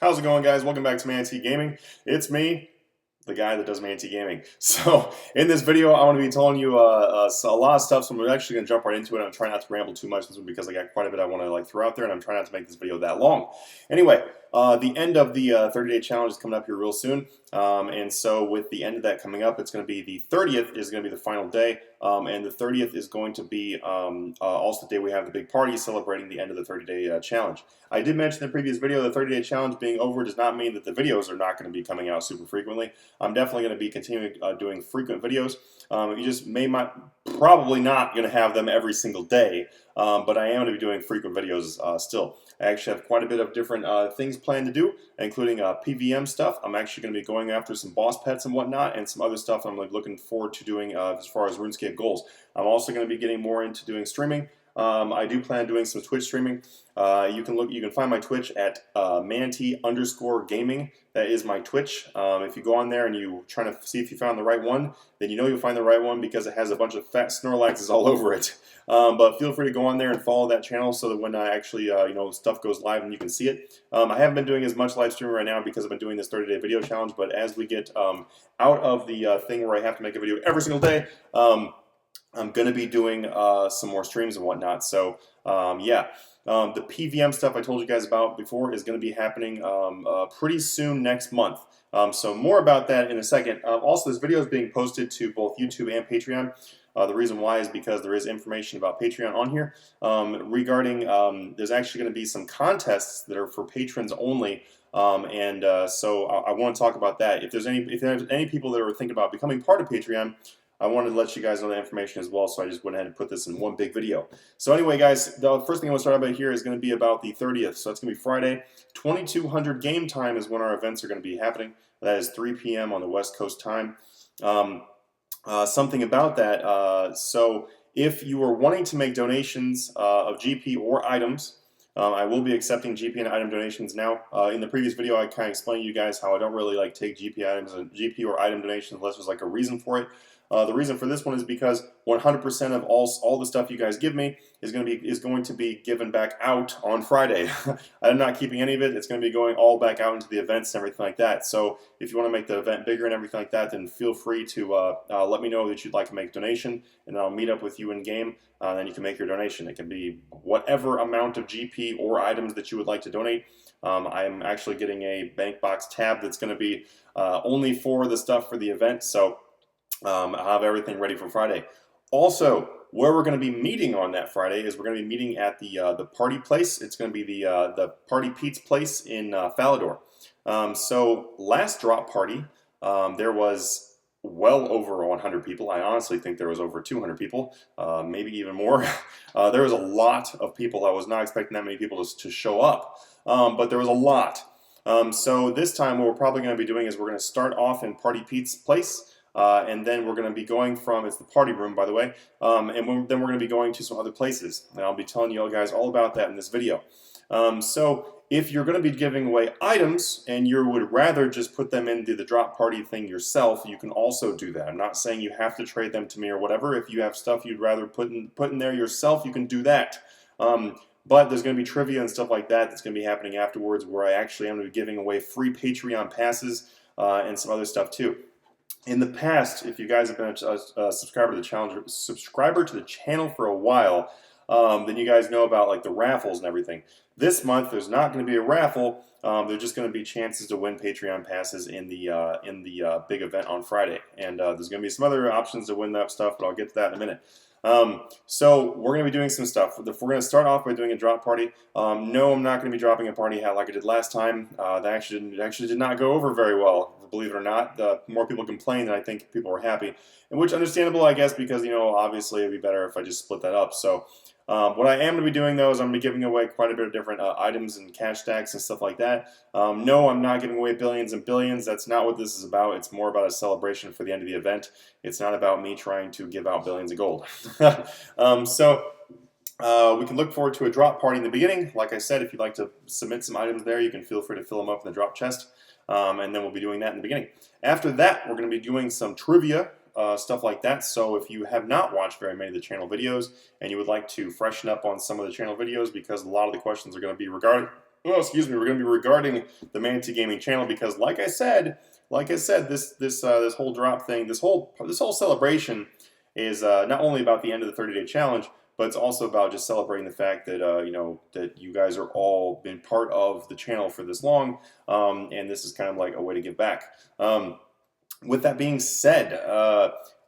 How's it going, guys? Welcome back to Manatee Gaming. It's me, the guy that does Manatee Gaming. So, in this video, I want to be telling you a lot of stuff, so I'm actually going to jump right into it. I'm trying not to ramble too much this one because I got quite a bit I want to throw out there, and I'm trying not to make this video that long. Anyway, the end of the 30-day challenge is coming up here real soon, and so with the end of that coming up, it's going to be the 30th is going to be the final day, and the 30th is going to be also the day we have the big party celebrating the end of the 30-day challenge. I did mention in the previous video the 30-day challenge being over does not mean that the videos are not going to be coming out super frequently. I'm definitely going to be continuing doing frequent videos. You just probably not going to have them every single day, but I am going to be doing frequent videos still. I actually have quite a bit of different things planned to do, including PVM stuff. I'm actually going to be going after some boss pets and whatnot, and some other stuff I'm looking forward to doing as far as RuneScape goals. I'm also going to be getting more into doing streaming. I do plan on doing some Twitch streaming. You can find my Twitch at Manatee_Gaming. That is my Twitch. If you go on there and you try to see if you found the right one, then you know you'll find the right one because it has a bunch of fat Snorlaxes all over it. But feel free to go on there and follow that channel so that when I actually stuff goes live and you can see it. I haven't been doing as much live streaming right now because I've been doing this 30-day video challenge. But as we get out of the thing where I have to make a video every single day, I'm going to be doing some more streams and whatnot. So, yeah. The PVM stuff I told you guys about before is going to be happening pretty soon next month. So more about that in a second. Also, this video is being posted to both YouTube and Patreon. The reason why is because there is information about Patreon on here regarding there's actually going to be some contests that are for patrons only. So I want to talk about that. If there's any people that are thinking about becoming part of Patreon, I wanted to let you guys know that information as well, so I just went ahead and put this in one big video. So anyway, guys, the first thing I want to start about here is going to be about the 30th. So that's going to be Friday. 2200 game time is when our events are going to be happening. That is 3 p.m. on the West Coast time. Something about that. So if you are wanting to make donations of GP or items, I will be accepting GP and item donations now. In the previous video, I kind of explained to you guys how I don't really take GP items and GP or item donations unless there's a reason for it. The reason for this one is because 100% of all the stuff you guys give me is going to be given back out on Friday. I'm not keeping any of it. It's going to be going all back out into the events and everything like that. So if you want to make the event bigger and everything like that, then feel free to let me know that you'd like to make a donation, and I'll meet up with you in game. Then you can make your donation. It can be whatever amount of GP or items that you would like to donate. I'm actually getting a bank box tab that's going to be only for the stuff for the event. So I'll have everything ready for Friday. Also, where we're going to be meeting on that Friday is we're going to be meeting at the party place. It's going to be the Party Pete's place in Falador. So last drop party, there was well over 100 people. I honestly think there was over 200 people, maybe even more. There was a lot of people. I was not expecting that many people to show up, but there was a lot. So this time what we're probably going to be doing is we're going to start off in Party Pete's place. And then we're going to be going from, it's the party room, by the way, then we're going to be going to some other places. And I'll be telling you guys all about that in this video. So if you're going to be giving away items and you would rather just put them into the drop party thing yourself, you can also do that. I'm not saying you have to trade them to me or whatever. If you have stuff you'd rather put in there yourself, you can do that. But there's going to be trivia and stuff like that that's going to be happening afterwards, where I actually am going to be giving away free Patreon passes and some other stuff too. In the past, if you guys have been a subscriber to the channel for a while, then you guys know about the raffles and everything. This month, there's not going to be a raffle. There's just going to be chances to win Patreon passes in the big event on Friday, and there's going to be some other options to win that stuff, but I'll get to that in a minute. So we're going to be doing some stuff. If we're going to start off by doing a drop party, no, I'm not going to be dropping a party hat like I did last time. That actually did not go over very well, believe it or not. More people complained than I think people were happy, and which understandable, I guess, because obviously it'd be better if I just split that up. So what I am going to be doing though is I'm going to be giving away quite a bit of different items and cash stacks and stuff like that. No, I'm not giving away billions and billions. That's not what this is about. It's more about a celebration for the end of the event. It's not about me trying to give out billions of gold. We can look forward to a drop party in the beginning. Like I said, if you'd like to submit some items there, you can feel free to fill them up in the drop chest. And then we'll be doing that in the beginning. After that, we're going to be doing some trivia, stuff like that. So if you have not watched very many of the channel videos and you would like to freshen up on some of the channel videos, because a lot of the questions are going to be regarding oh, excuse me, we're going to be regarding the Manatee Gaming channel because, like I said, this whole drop thing, this whole celebration is not only about the end of the 30-day challenge, but it's also about just celebrating the fact that you know, that you guys are all been part of the channel for this long, and this is kind of like a way to give back. With that being said,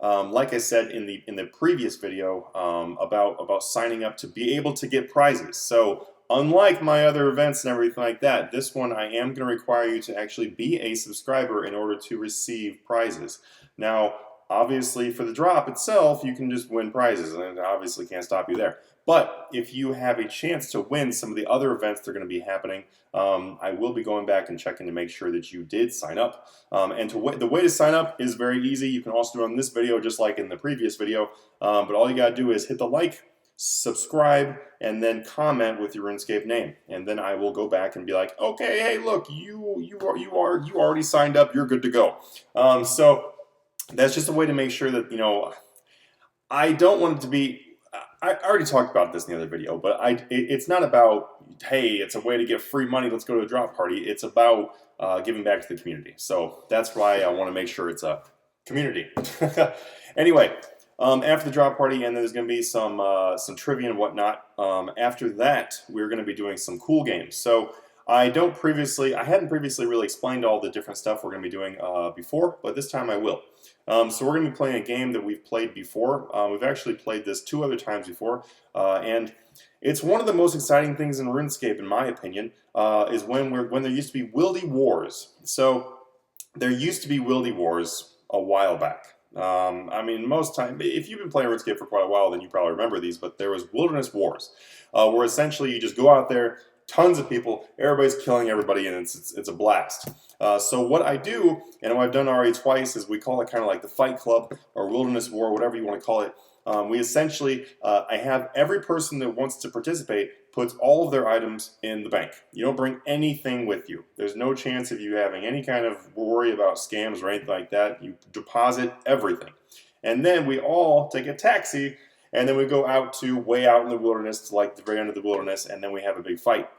like I said in the previous video about signing up to be able to get prizes. So unlike my other events and everything like that, this one I am going to require you to actually be a subscriber in order to receive prizes. Now, obviously, for the drop itself, you can just win prizes, and obviously can't stop you there. But if you have a chance to win some of the other events that are going to be happening, I will be going back and checking to make sure that you did sign up. And the way to sign up is very easy. You can also do it on this video just like in the previous video. But all you got to do is hit the like, subscribe, and then comment with your RuneScape name. And then I will go back and be like, okay, hey, look, you already signed up. You're good to go. So that's just a way to make sure that, you know, I don't want it to be, I already talked about this in the other video, but it's not about, hey, it's a way to get free money, let's go to a drop party. It's about giving back to the community. So that's why I want to make sure it's a community. Anyway, after the drop party, and then there's going to be some trivia and whatnot. After that, we're going to be doing some cool games. So I hadn't previously really explained all the different stuff we're going to be doing before, but this time I will. So we're going to be playing a game that we've played before. We've actually played this 2 other times before, and it's one of the most exciting things in RuneScape, in my opinion, is when there used to be Wildy Wars. So there used to be Wildy Wars a while back. I mean, most time, if you've been playing RuneScape for quite a while, then you probably remember these, but there was Wilderness Wars, where essentially you just go out there, tons of people, everybody's killing everybody, and it's a blast. So what I do, and what I've done already twice, is we call it kind of like the Fight Club, or Wilderness War, whatever you want to call it. We essentially, I have every person that wants to participate puts all of their items in the bank. You don't bring anything with you. There's no chance of you having any kind of worry about scams or anything like that. You deposit everything. And then we all take a taxi, and then we go way out in the wilderness to like the very end of the wilderness, and then we have a big fight.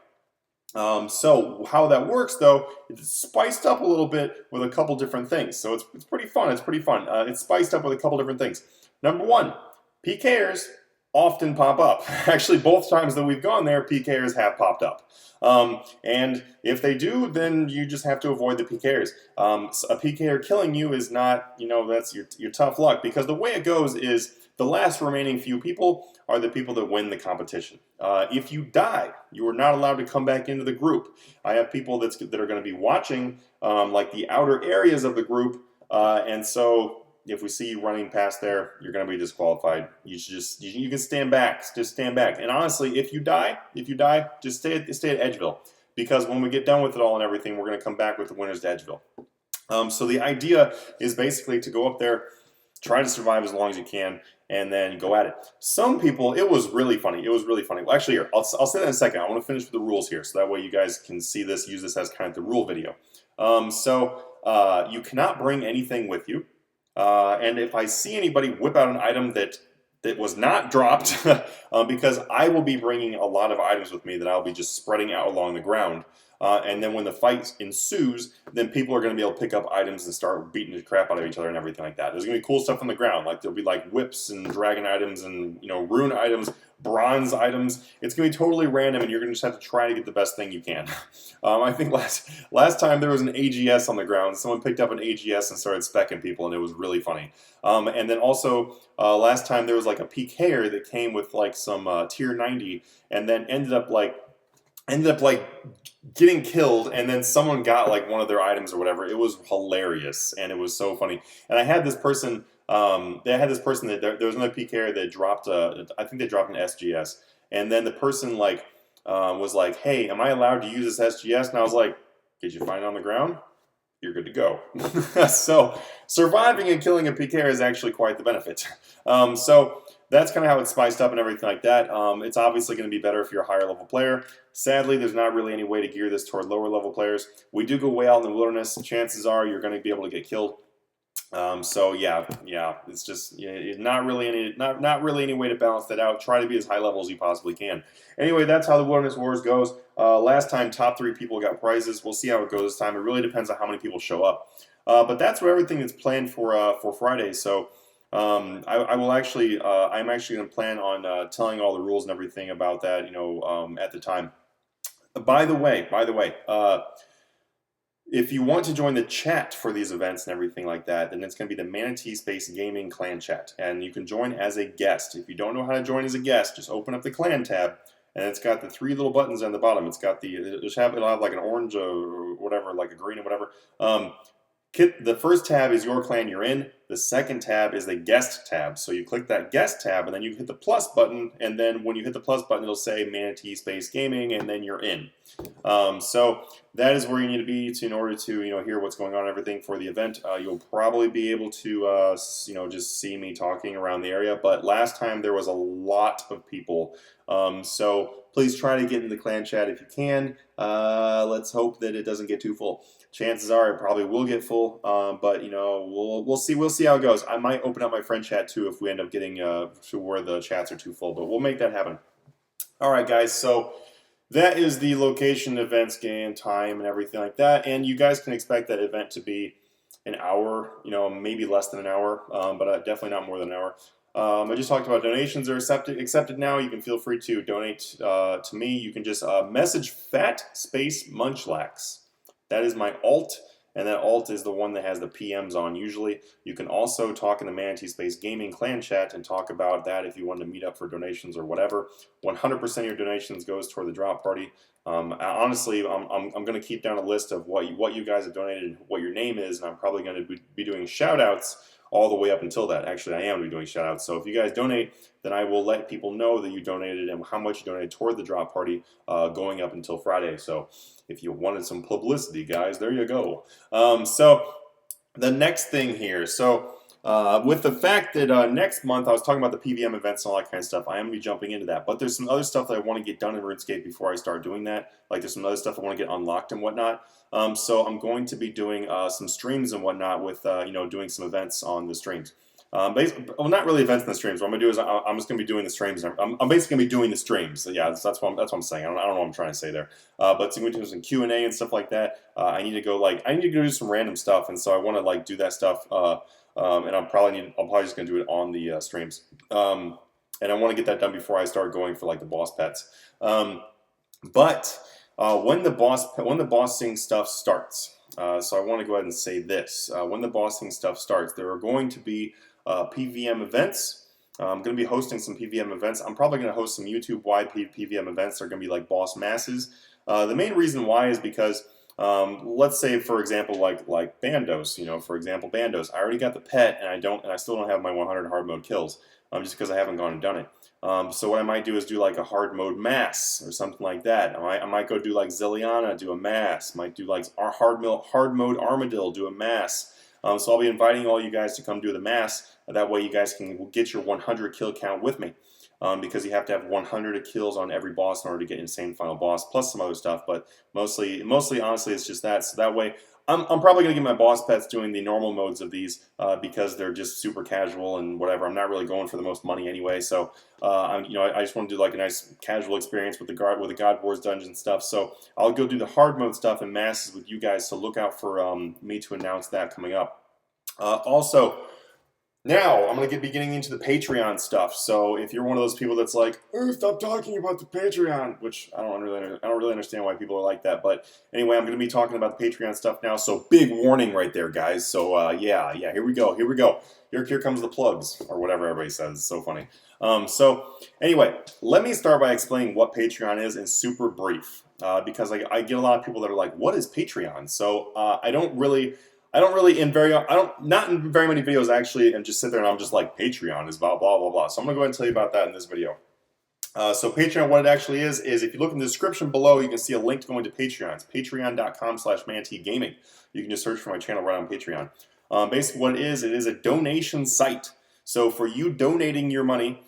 So how that works, though, it's spiced up a little bit with a couple different things. So it's pretty fun. It's pretty fun. It's spiced up with a couple different things. Number one, PKers often pop up. Actually, both times that we've gone there, PKers have popped up. And if they do, then you just have to avoid the PKers. A PKer killing you is not, you know, that's your tough luck, because the way it goes is the last remaining few people are the people that win the competition. If you die, you are not allowed to come back into the group. I have people that are going to be watching like the outer areas of the group, and so if we see you running past there, you're going to be disqualified. You can stand back, just stand back. And honestly, if you die, just stay at Edgeville, because when we get done with it all and everything, we're going to come back with the winners to Edgeville. So the idea is basically to go up there, try to survive as long as you can, and then go at it. Some people, it was really funny. It was really funny. Well, actually, here, I'll say that in a second. I want to finish with the rules here, so that way you guys can see this, use this as kind of the rule video. You cannot bring anything with you. And if I see anybody whip out an item that was not dropped, because I will be bringing a lot of items with me that I'll be just spreading out along the ground. And then when the fight ensues, then people are going to be able to pick up items and start beating the crap out of each other and everything like that. There's going to be cool stuff on the ground, like there'll be like whips and dragon items and, you know, rune items, bronze items. It's going to be totally random, and you're going to just have to try to get the best thing you can. I think last time there was an AGS on the ground. Someone picked up an AGS and started specking people, and it was really funny. And then also last time there was like a PKer that came with like some tier 90, and then ended up getting killed, and then someone got like one of their items or whatever. It was hilarious, and it was so funny. And I had this person, there was another PKer that dropped, I think they dropped an SGS, and then the person like was like, hey, am I allowed to use this SGS? And I was like, did you find it on the ground? You're good to go. So surviving and killing a PKer is actually quite the benefit. So that's kind of how it's spiced up and everything like that. It's obviously going to be better if you're a higher level player. Sadly, there's not really any way to gear this toward lower level players. We do go way out in the wilderness. Chances are you're going to be able to get killed. So yeah, it's just not really any way to balance that out. Try to be as high level as you possibly can. Anyway, that's how the Wilderness Wars goes. Last time, top 3 people got prizes. We'll see how it goes this time. It really depends on how many people show up. But that's what everything that's planned for Friday. So I will actually I'm actually going to plan on telling all the rules and everything about that. At the time. By the way. If you want to join the chat for these events and everything like that, then it's going to be the Manatee Gaming clan chat. And you can join as a guest. If you don't know how to join as a guest, just open up the clan tab, and it's got the 3 little buttons on the bottom. It's got it'll have like an orange or whatever, like a green or whatever. The first tab is your clan you're in. The second tab is the guest tab. So you click that guest tab, and then you hit the plus button, and then when you hit the plus button, it'll say Manatee Gaming, and then you're in. So that is where you need to be in order to hear what's going on and everything for the event. You'll probably be able to just see me talking around the area, but last time there was a lot of people. So please try to get in the clan chat if you can. Let's hope that it doesn't get too full. Chances are it probably will get full, but we'll see how it goes. I might open up my friend chat too if we end up getting to where the chats are too full, but we'll make that happen. All right, guys. So that is the location, events, game, time, and everything like that. And you guys can expect that event to be an hour, maybe less than an hour, but definitely not more than an hour. I just talked about donations are accepted now. You can feel free to donate to me. You can just message Fat Space Munchlax. That is my alt, and that alt is the one that has the PMs on usually. You can also talk in the Manatee Gaming clan chat and talk about that if you want to meet up for donations or whatever. 100% of your donations goes toward the drop party. Honestly, I'm going to keep down a list of what you guys have donated and what your name is, and I'm probably going to be doing shout-outs all the way up until that. Actually, I am doing shout-outs. So if you guys donate, then I will let people know that you donated and how much you donated toward the drop party going up until Friday. So if you wanted some publicity, guys, there you go. So the next thing here. So with the fact that next month I was talking about the PVM events and all that kind of stuff, I am going to be jumping into that. But there's some other stuff that I want to get done in RuneScape before I start doing that. Like there's some other stuff I want to get unlocked and whatnot. So I'm going to be doing some streams and whatnot with doing some events on the streams. Well, not really events in the streams. What I'm gonna do is I'm just gonna be doing the streams. I'm basically gonna be doing the streams. So yeah, that's what I'm saying. I don't know what I'm trying to say there. But so we're doing some Q&A and stuff like that. I need to go do some random stuff, and so I want to do that stuff. And I'm probably just gonna do it on the streams. And I want to get that done before I start going for the boss pets. But when the bossing stuff starts. So I want to go ahead and say this. When the bossing stuff starts, there are going to be PVM events. I'm going to be hosting some PVM events. I'm probably going to host some YouTube-wide PVM events. They're going to be like boss masses. The main reason why is because, let's say, for example, like Bandos. For example, Bandos. I already got the pet, and I still don't have my 100 hard mode kills, just because I haven't gone and done it. So what I might do is do like a hard mode mass or something like that. I might go do like Zilliana, do a mass. Might do like our hard mode Armadillo, do a mass. So I'll be inviting all you guys to come do the mass. That way you guys can get your 100 kill count with me. Because you have to have 100 kills on every boss in order to get insane final boss, plus some other stuff. But mostly, honestly, it's just that. So that way, I'm probably going to get my boss pets doing the normal modes of these because they're just super casual and whatever. I'm not really going for the most money anyway. So I just want to do like a nice casual experience with the God Wars dungeon stuff. So I'll go do the hard mode stuff and masses with you guys. So look out for me to announce that coming up. Also. Now, I'm going to be getting into the Patreon stuff. So if you're one of those people that's like, oh, stop talking about the Patreon, which I don't really understand why people are like that. But anyway, I'm going to be talking about the Patreon stuff now. So big warning right there, guys. So yeah, here we go. Here comes the plugs, or whatever everybody says. It's so funny. So anyway, let me start by explaining what Patreon is in super brief. Because I get a lot of people that are like, what is Patreon? So not in very many videos actually, and just sit there and I'm just like, Patreon is blah, blah, blah, blah. So I'm going to go ahead and tell you about that in this video. So Patreon, what it actually is if you look in the description below, you can see a link to going to Patreon. It's patreon.com/Manatee Gaming. You can just search for my channel right on Patreon. Basically what it is a donation site. So for you donating your money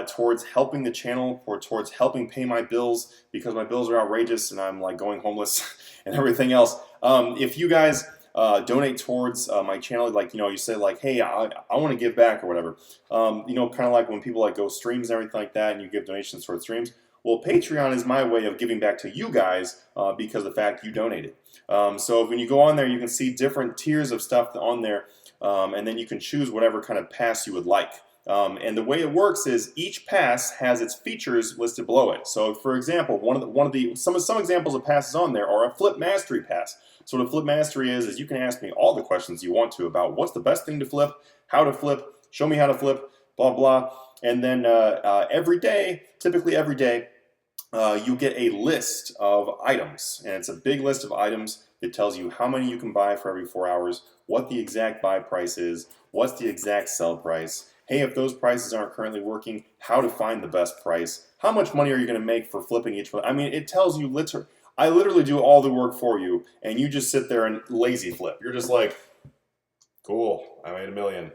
towards helping the channel, or towards helping pay my bills, because my bills are outrageous and I'm like going homeless and everything else. If you guys donate towards my channel, like, you know, you say like, hey, I want to give back or whatever, you know, kind of like when people like go streams and everything like that and you give donations towards streams. Well, Patreon is my way of giving back to you guys because of the fact you donated. So when you go on there, you can see different tiers of stuff on there, and then you can choose whatever kind of pass you would like. And the way it works is each pass has its features listed below it. So, for example, some examples of passes on there are a Flip Mastery pass. So what a Flip Mastery is you can ask me all the questions you want to about what's the best thing to flip, how to flip, show me how to flip, blah blah. And then every day, typically every day, you get a list of items, and it's a big list of items that tells you how many you can buy for every 4 hours, what the exact buy price is, what's the exact sell price. Hey, if those prices aren't currently working, how to find the best price. How much money are you going to make for flipping each one? I mean, it tells you I literally do all the work for you, and you just sit there and lazy flip. You're just like, cool, I made $1 million.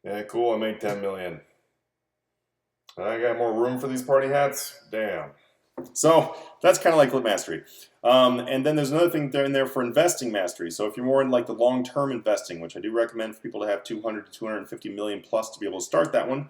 Yeah, cool, I made 10 million. I got more room for these party hats? Damn. So that's kind of like Flip Mastery. And then there's another thing there in there for investing mastery. So if you're more in like the long-term investing, which I do recommend for people to have 200 to 250 million plus to be able to start that one.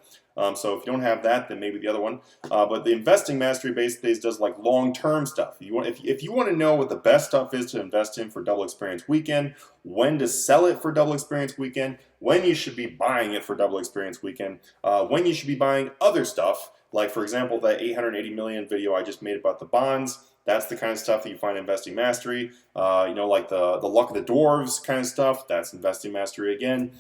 So if you don't have that, then maybe the other one. But the investing mastery basically does like long-term stuff. If you want to know what the best stuff is to invest in for Double Experience Weekend, when to sell it for Double Experience Weekend, when you should be buying it for Double Experience Weekend, when you should be buying other stuff, like for example that 880 million video I just made about the bonds. That's the kind of stuff that you find in Investing Mastery. You know, like the Luck of the Dwarves kind of stuff. That's Investing Mastery again.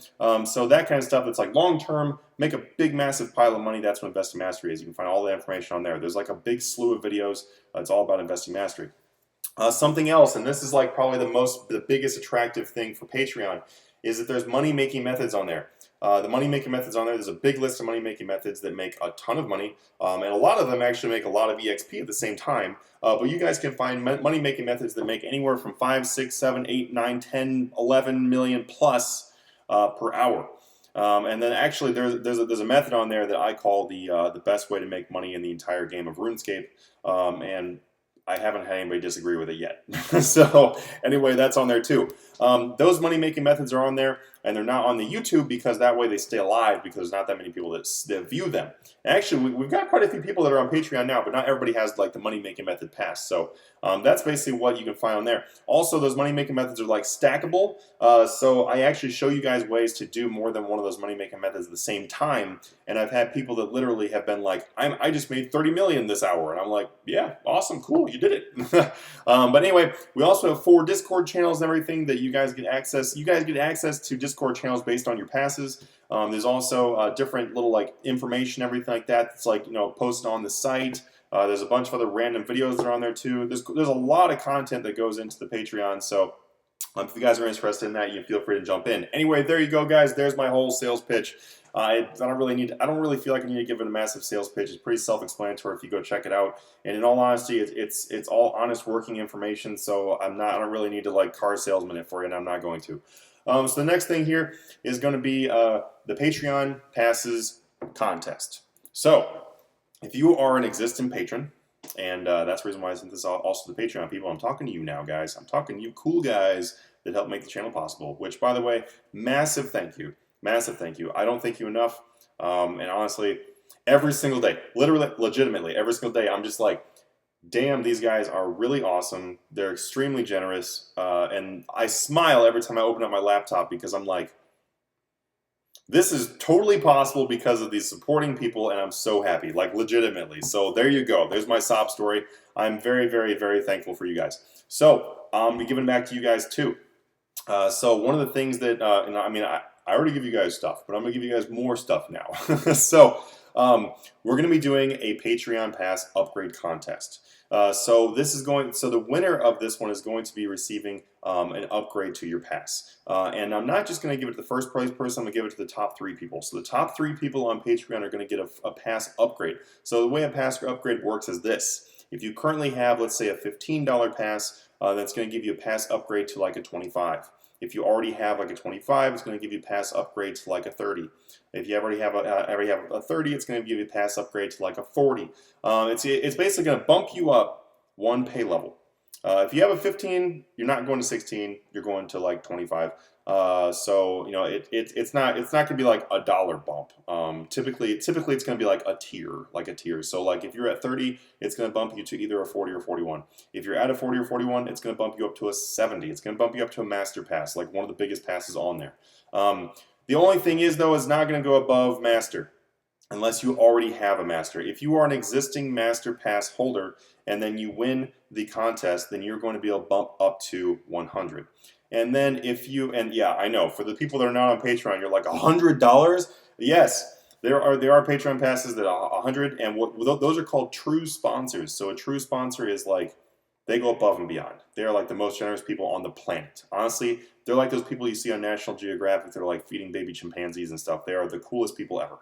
So that kind of stuff that's like long term, make a big massive pile of money. That's what Investing Mastery is. You can find all the information on there. There's like a big slew of videos. It's all about Investing Mastery. Something else, and this is like probably the biggest attractive thing for Patreon, is that there's money-making methods on there. The money-making methods on there, there's a big list of money-making methods that make a ton of money, and a lot of them actually make a lot of EXP at the same time. But you guys can find money-making methods that make anywhere from 5, 6, 7, 8, 9, 10, 11 million plus per hour. And then actually there's a method on there that I call the best way to make money in the entire game of RuneScape, and I haven't had anybody disagree with it yet. So anyway, that's on there too. Those money-making methods are on there, and they're not on the YouTube because that way they stay alive because there's not that many people that view them. And actually, we've got quite a few people that are on Patreon now, but not everybody has like the money-making method pass. So that's basically what you can find on there. Also, those money-making methods are like stackable. So I actually show you guys ways to do more than one of those money-making methods at the same time. And I've had people that literally have been like, I just made 30 million this hour. And I'm like, yeah, awesome, cool, you did it. But anyway, we also have 4 Discord channels and everything that you guys get access. You guys get access to Discord channels based on your passes. There's also different little like information, everything like that. That's like, you know, posted on the site. There's a bunch of other random videos that are on there too. There's a lot of content that goes into the Patreon. So if you guys are interested in that, you feel free to jump in. Anyway, there you go, guys. There's my whole sales pitch. I don't really feel like I need to give it a massive sales pitch. It's pretty self-explanatory if you go check it out. And in all honesty, it's all honest working information. So I don't really need to like car salesman it for you, and I'm not going to. So the next thing here is going to be the Patreon passes contest. So if you are an existing patron, and that's the reason why I sent this also to the Patreon people, I'm talking to you now, guys. I'm talking to you cool guys that help make the channel possible, which, by the way, massive thank you. Massive thank you. I don't thank you enough. And honestly, every single day, literally, legitimately, every single day, I'm just like, damn, these guys are really awesome. They're extremely generous. And I smile every time I open up my laptop because I'm like, this is totally possible because of these supporting people, and I'm so happy, like legitimately. So there you go. There's my sob story. I'm very, very, very thankful for you guys. So I'm giving back to you guys too. So one of the things that, and I mean, I already give you guys stuff, but I'm going to give you guys more stuff now. So we're going to be doing a Patreon Pass upgrade contest. So the winner of this one is going to be receiving an upgrade to your pass. And I'm not just going to give it to the first place person, I'm going to give it to the top 3 people. So the top 3 people on Patreon are going to get a pass upgrade. So the way a pass upgrade works is this. If you currently have, let's say, a $15 pass, that's going to give you a pass upgrade to like a 25. If you already have like a 25, it's going to give you a pass upgrade to like a 30. If you already have a 30, it's going to give you a pass upgrade to like a 40. It's basically going to bump you up 1 pay level. If you have a 15, you're not going to 16. You're going to like 25. So you know it's not gonna be like a dollar bump. Typically it's gonna be like a tier. So like if you're at 30, it's gonna bump you to either a 40 or 41. If you're at a 40 or 41, it's gonna bump you up to a 70. It's gonna bump you up to a master pass, like one of the biggest passes on there. The only thing is though, it's not gonna go above master unless you already have a master. If you are an existing master pass holder and then you win the contest, then you're going to be able to bump up to 100. And then if you, and yeah, I know, for the people that are not on Patreon, you're like, $100? Yes, there are Patreon passes that are 100, and those are called true sponsors. So a true sponsor is like, they go above and beyond. They're like the most generous people on the planet. Honestly, they're like those people you see on National Geographic that are like feeding baby chimpanzees and stuff. They are the coolest people ever.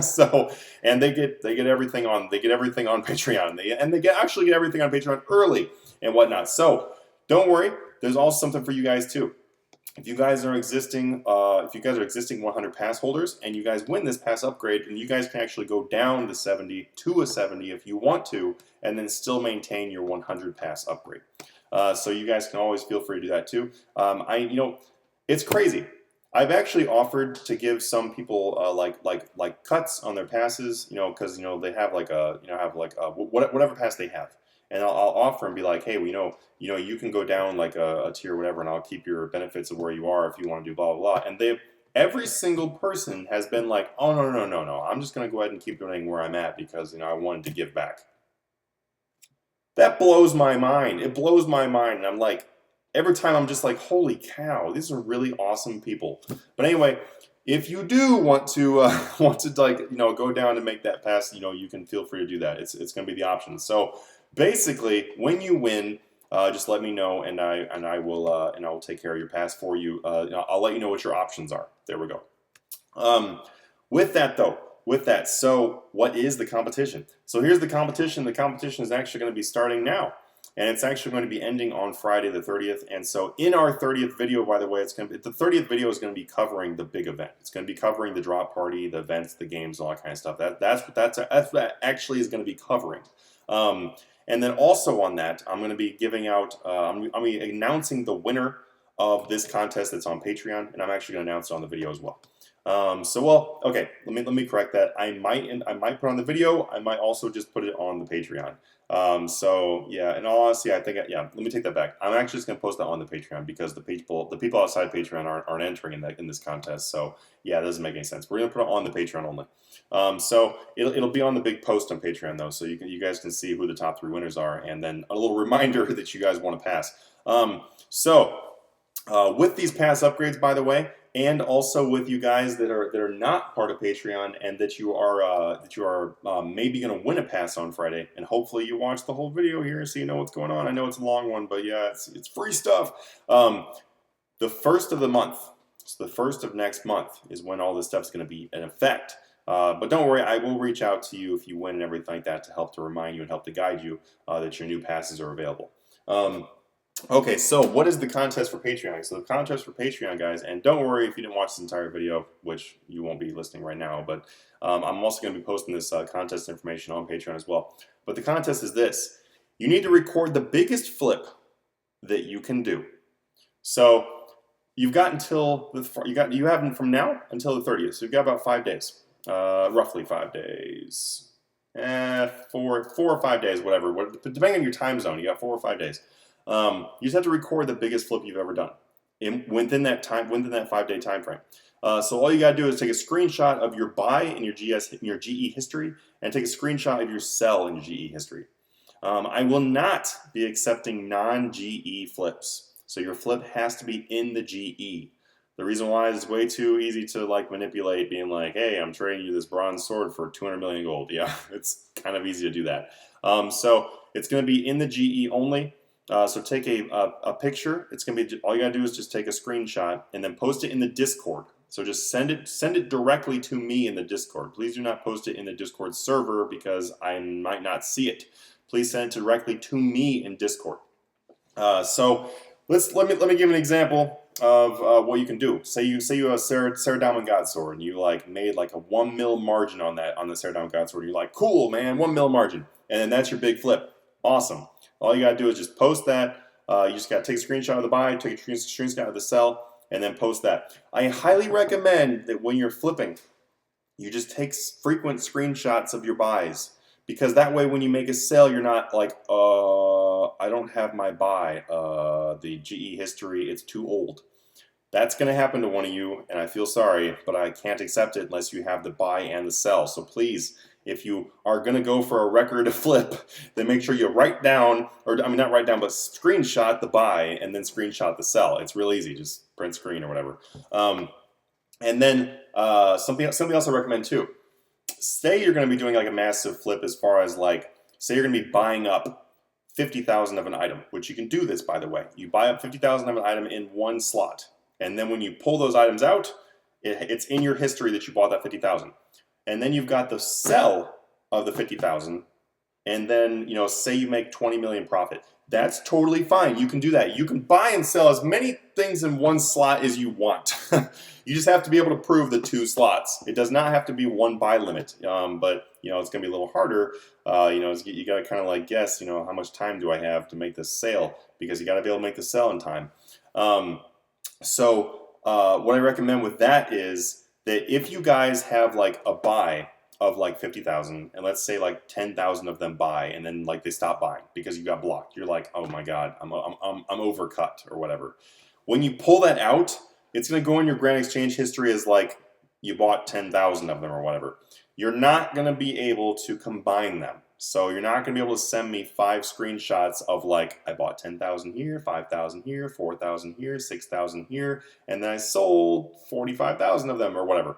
So, and they get everything on Patreon. They actually get everything on Patreon early and whatnot. So, don't worry. There's also something for you guys too. If you guys are existing 100 pass holders and you guys win this pass upgrade, and you guys can actually go down to 70 to a 70 if you want to, and then still maintain your 100 pass upgrade. So you guys can always feel free to do that too. It's crazy. I've actually offered to give some people like cuts on their passes, because they have whatever pass they have. And I'll offer and be like, hey, well, you can go down like a tier or whatever, and I'll keep your benefits of where you are if you want to do blah, blah, blah. And every single person has been like, oh, no. I'm just going to go ahead and keep doing where I'm at because, I wanted to give back. That blows my mind. It blows my mind. And I'm like, every time I'm just like, holy cow, these are really awesome people. But anyway, if you do want to go down and make that pass, you can feel free to do that. It's going to be the option. So basically, when you win, just let me know, and I will take care of your pass for you. I'll let you know what your options are. There we go. With that, so what is the competition? So here's the competition. The competition is actually going to be starting now, and it's actually going to be ending on Friday the 30th. And so in our 30th video, by the way, the 30th video is going to be covering the big event. It's going to be covering the drop party, the events, the games, all that kind of stuff. That's what actually is going to be covering. And then also on that, I'm going to be giving out, I'm announcing the winner of this contest that's on Patreon, and I'm actually going to announce it on the video as well. Okay, let me correct that. I might put on the video. I might also just put it on the Patreon. Yeah, in all honesty, let me take that back. I'm actually just gonna post that on the Patreon because the people outside Patreon aren't entering in this contest. So yeah, it doesn't make any sense. We're gonna put it on the Patreon only. So it'll be on the big post on Patreon though, so you guys can see who the top 3 winners are, and then a little reminder that you guys want to pass. With these pass upgrades, by the way, and also with you guys that are not part of Patreon and that you are maybe going to win a pass on Friday, and hopefully you watch the whole video here so you know what's going on. I know it's a long one, but yeah, it's free stuff. The first of the month, so the first of next month is when all this stuff is going to be in effect. But don't worry, I will reach out to you if you win and everything like that to help to remind you and help to guide you that your new passes are available. Okay, so what is the contest for Patreon? So the contest for Patreon, guys, and don't worry if you didn't watch this entire video, which you won't be listening right now, but I'm also going to be posting this contest information on Patreon as well. But the contest is this. You need to record the biggest flip that you can do. So you've got until, you have from now until the 30th, so you've got about 5 days, roughly 5 days, 4 or 5 days, whatever, depending on your time zone, you got 4 or 5 days. You just have to record the biggest flip you've ever done within that 5-day time frame. So all you gotta do is take a screenshot of your buy in your GE history and take a screenshot of your sell in your GE history. I will not be accepting non-GE flips. So your flip has to be in the GE. The reason why is it's way too easy to manipulate, being like, hey, I'm trading you this bronze sword for 200 million gold. Yeah, it's kind of easy to do that. So it's going to be in the GE only. So take a picture. It's going to be, all you got to do is just take a screenshot and then post it in the Discord. So just send it directly to me in the Discord. Please do not post it in the Discord server because I might not see it. Please send it directly to me in Discord. So let me give an example of what you can do. Say you have a Saradomin God Sword and you made a 1 mil margin on the Saradomin God Sword. You're like, cool man, 1 mil margin, and then that's your big flip. Awesome. All you gotta do is just post that. You just gotta take a screenshot of the buy, take a screenshot of the sell, and then post that. I highly recommend that when you're flipping, you just take frequent screenshots of your buys, because that way when you make a sale, you're not like, I don't have my buy, the GE history, it's too old. That's going to happen to one of you, and I feel sorry, but I can't accept it unless you have the buy and the sell. So please, if you are going to go for a record flip, then make sure you write down, or I mean not write down, but screenshot the buy and then screenshot the sell. It's real easy, just print screen or whatever. And then something else I recommend too. Say you're going to be doing like a massive flip, as far as like, say you're going to be buying up 50,000 of an item, which you can do this, by the way. You buy up 50,000 of an item in one slot. And then when you pull those items out, it's in your history that you bought that 50,000. And then you've got the sell of the 50,000. And then, you know, say you make 20 million profit. That's totally fine. You can do that. You can buy and sell as many things in one slot as you want. You just have to be able to prove the 2 slots. It does not have to be one buy limit. But, you know, it's going to be a little harder. You know, you got to kind of like guess, you know, how much time do I have to make this sale? Because you got to be able to make the sell in time. So what I recommend with that is that if you guys have like a buy of like 50,000, and let's say like 10,000 of them buy, and then like they stop buying because you got blocked. You're like, oh my God, I'm overcut or whatever. When you pull that out, it's going to go in your Grand Exchange history as like you bought 10,000 of them or whatever. You're not going to be able to combine them. So you're not going to be able to send me 5 screenshots of like, I bought 10,000 here, 5,000 here, 4,000 here, 6,000 here, and then I sold 45,000 of them or whatever.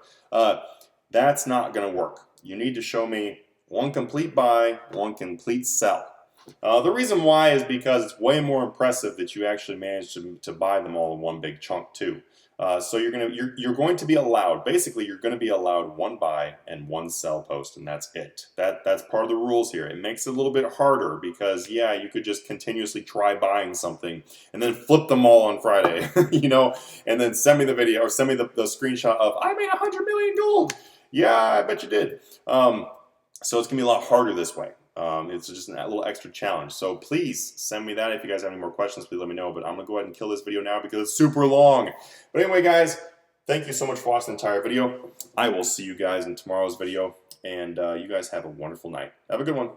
That's not going to work. You need to show me one complete buy, one complete sell. The reason why is because it's way more impressive that you actually managed to buy them all in one big chunk too. So you're going to be allowed, basically you're going to be allowed 1 buy and 1 sell post, and that's it. That's part of the rules here. It makes it a little bit harder because, yeah, you could just continuously try buying something and then flip them all on Friday, you know, and then send me the video or send me the screenshot of, I made 100 million gold. Yeah, I bet you did. So it's going to be a lot harder this way. It's just a little extra challenge. So please send me that. If you guys have any more questions, please let me know. But I'm going to go ahead and kill this video now because it's super long. But anyway, guys, thank you so much for watching the entire video. I will see you guys in tomorrow's video. And you guys have a wonderful night. Have a good one.